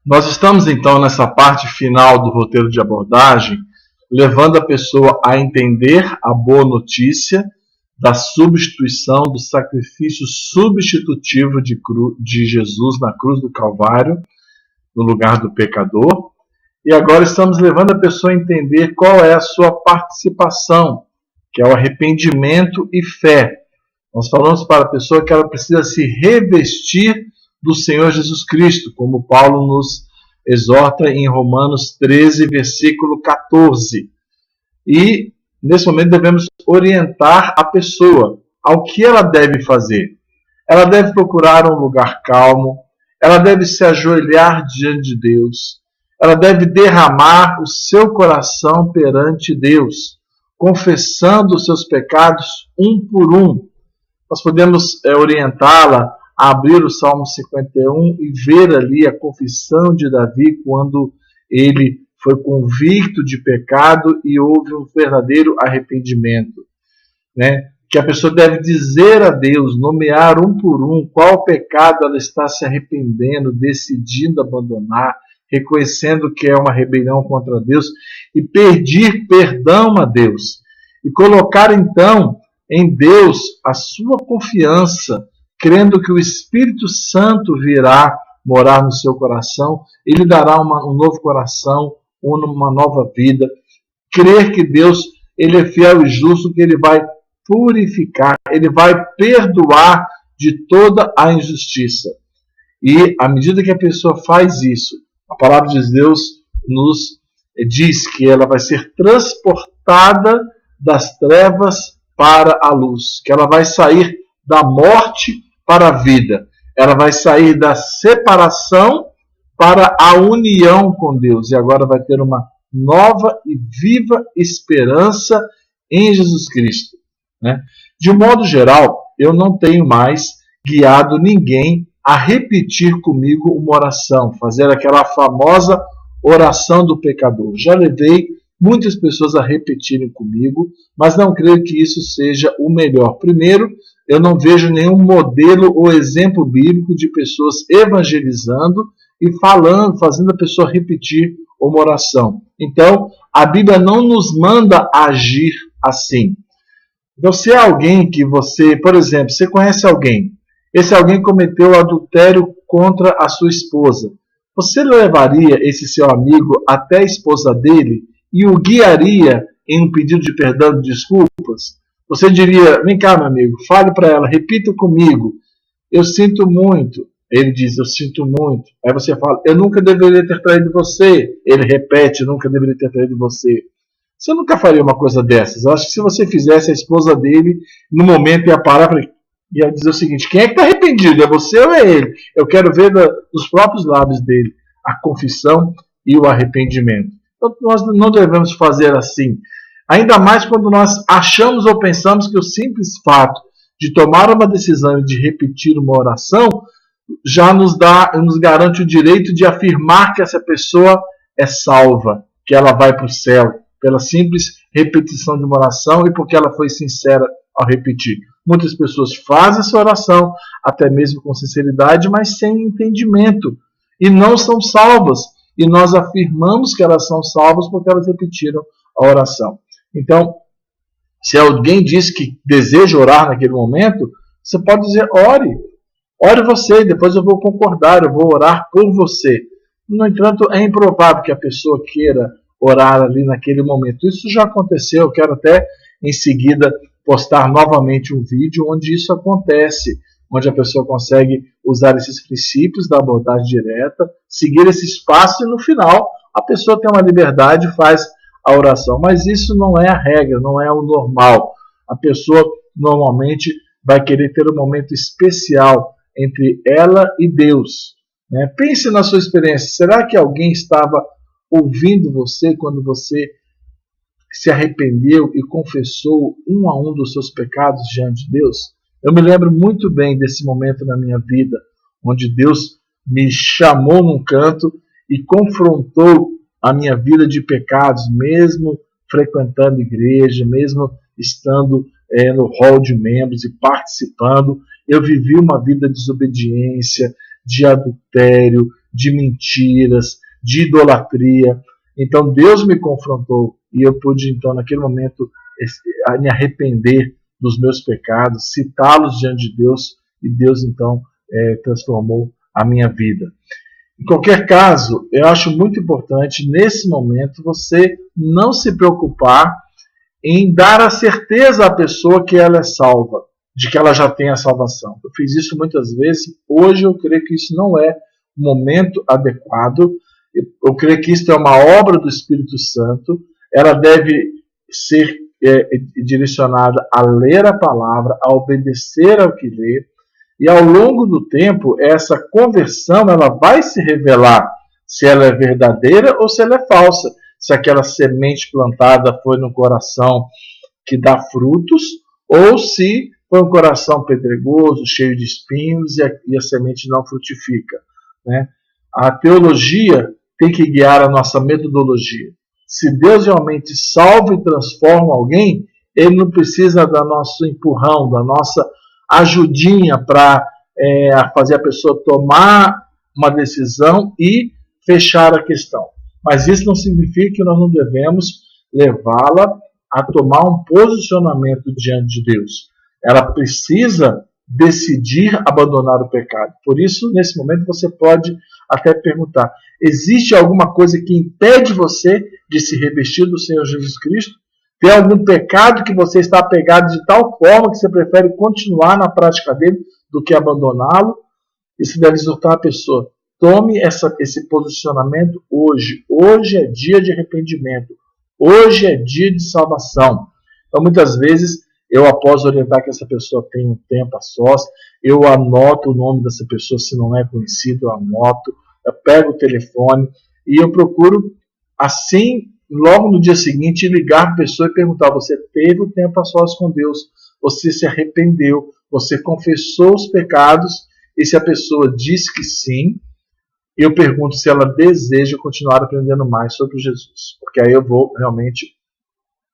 Nós estamos então nessa parte final do roteiro de abordagem, levando a pessoa a entender a boa notícia da substituição, do sacrifício substitutivo de Jesus na cruz do Calvário, no lugar do pecador. E agora estamos levando a pessoa a entender qual é a sua participação, que é o arrependimento e fé. Nós falamos para a pessoa que ela precisa se revestir do Senhor Jesus Cristo, como Paulo nos exorta em Romanos 13, versículo 14. E, nesse momento, devemos orientar a pessoa ao que ela deve fazer. Ela deve procurar um lugar calmo, ela deve se ajoelhar diante de Deus, ela deve derramar o seu coração perante Deus, confessando os seus pecados um por um. Nós podemos orientá-la a abrir o Salmo 51 e ver ali a confissão de Davi quando ele foi convicto de pecado e houve um verdadeiro arrependimento, né? Que a pessoa deve dizer a Deus, nomear um por um qual pecado ela está se arrependendo, decidindo abandonar, reconhecendo que é uma rebelião contra Deus e pedir perdão a Deus. E colocar então em Deus a sua confiança, crendo que o Espírito Santo virá morar no seu coração, ele dará um novo coração, uma nova vida. Crer que Deus ele é fiel e justo, que ele vai purificar, ele vai perdoar de toda a injustiça. E à medida que a pessoa faz isso, a palavra de Deus nos diz que ela vai ser transportada das trevas para a luz, que ela vai sair da morte para a vida, ela vai sair da separação para a união com Deus, e agora vai ter uma nova e viva esperança em Jesus Cristo, né? De um modo geral, eu não tenho mais guiado ninguém a repetir comigo uma oração, fazer aquela famosa oração do pecador. Já levei muitas pessoas a repetirem comigo, mas não creio que isso seja o melhor. Primeiro, eu não vejo nenhum modelo ou exemplo bíblico de pessoas evangelizando e falando, fazendo a pessoa repetir uma oração. Então, a Bíblia não nos manda agir assim. Então, se é alguém que você, por exemplo, você conhece alguém, esse alguém cometeu adultério contra a sua esposa, você levaria esse seu amigo até a esposa dele e o guiaria em um pedido de perdão e desculpas? Você diria, vem cá, meu amigo, fale para ela, repita comigo, eu sinto muito. Ele diz, eu sinto muito. Aí você fala, eu nunca deveria ter traído você. Ele repete, eu nunca deveria ter traído você. Você nunca faria uma coisa dessas. Eu acho que se você fizesse, a esposa dele, no momento, ia parar e ia dizer o seguinte, quem é que está arrependido? É você ou é ele? Eu quero ver dos próprios lábios dele a confissão e o arrependimento. Então, nós não devemos fazer assim. Ainda mais quando nós achamos ou pensamos que o simples fato de tomar uma decisão e de repetir uma oração já nos garante o direito de afirmar que essa pessoa é salva, que ela vai para o céu, pela simples repetição de uma oração e porque ela foi sincera ao repetir. Muitas pessoas fazem essa oração, até mesmo com sinceridade, mas sem entendimento, e não são salvas. E nós afirmamos que elas são salvas porque elas repetiram a oração. Então, se alguém diz que deseja orar naquele momento, você pode dizer, ore você, depois eu vou concordar, eu vou orar por você. No entanto, é improvável que a pessoa queira orar ali naquele momento. Isso já aconteceu, eu quero até em seguida postar novamente um vídeo onde isso acontece, onde a pessoa consegue usar esses princípios da abordagem direta, seguir esses passos e no final a pessoa tem uma liberdade e faz a oração. Mas isso não é a regra, não é o normal. A pessoa normalmente vai querer ter um momento especial entre ela e Deus, né? Pense na sua experiência. Será que alguém estava ouvindo você quando você se arrependeu e confessou um a um dos seus pecados diante de Deus? Eu me lembro muito bem desse momento na minha vida, onde Deus me chamou num canto e confrontou a minha vida de pecados, mesmo frequentando igreja, mesmo estando no hall de membros e participando. Eu vivi uma vida de desobediência, de adultério, de mentiras, de idolatria. Então Deus me confrontou e eu pude, então, naquele momento, me arrepender dos meus pecados, citá-los diante de Deus, e Deus, então, transformou a minha vida. Em qualquer caso, eu acho muito importante, nesse momento, você não se preocupar em dar a certeza à pessoa que ela é salva, de que ela já tem a salvação. Eu fiz isso muitas vezes, hoje eu creio que isso não é o momento adequado, eu creio que isso é uma obra do Espírito Santo, ela deve ser direcionada a ler a palavra, a obedecer ao que lê, e ao longo do tempo, essa conversão ela vai se revelar se ela é verdadeira ou se ela é falsa, se aquela semente plantada foi no coração que dá frutos, ou se foi um coração pedregoso, cheio de espinhos, e a semente não frutifica, né? A teologia tem que guiar a nossa metodologia. Se Deus realmente salva e transforma alguém, Ele não precisa do nosso empurrão, da nossa ajudinha para fazer a pessoa tomar uma decisão e fechar a questão. Mas isso não significa que nós não devemos levá-la a tomar um posicionamento diante de Deus. Ela precisa decidir abandonar o pecado. Por isso, nesse momento, você pode até perguntar: existe alguma coisa que impede você de se revestir do Senhor Jesus Cristo? Tem algum pecado que você está apegado de tal forma que você prefere continuar na prática dele do que abandoná-lo? Isso deve exortar a pessoa. Tome esse posicionamento hoje. Hoje é dia de arrependimento. Hoje é dia de salvação. Então, muitas vezes, eu, após orientar que essa pessoa tenha um tempo a sós, eu anoto o nome dessa pessoa, se não é conhecido, eu anoto, eu pego o telefone e eu procuro, assim, logo no dia seguinte, ligar para a pessoa e perguntar: você teve um tempo a sós com Deus? Você se arrependeu? Você confessou os pecados? E se a pessoa diz que sim, eu pergunto se ela deseja continuar aprendendo mais sobre Jesus. Porque aí eu vou realmente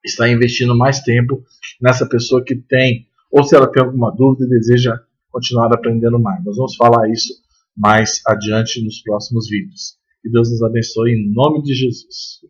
estar investindo mais tempo nessa pessoa que tem, ou se ela tem alguma dúvida e deseja continuar aprendendo mais. Nós vamos falar isso mais adiante nos próximos vídeos. Que Deus nos abençoe em nome de Jesus.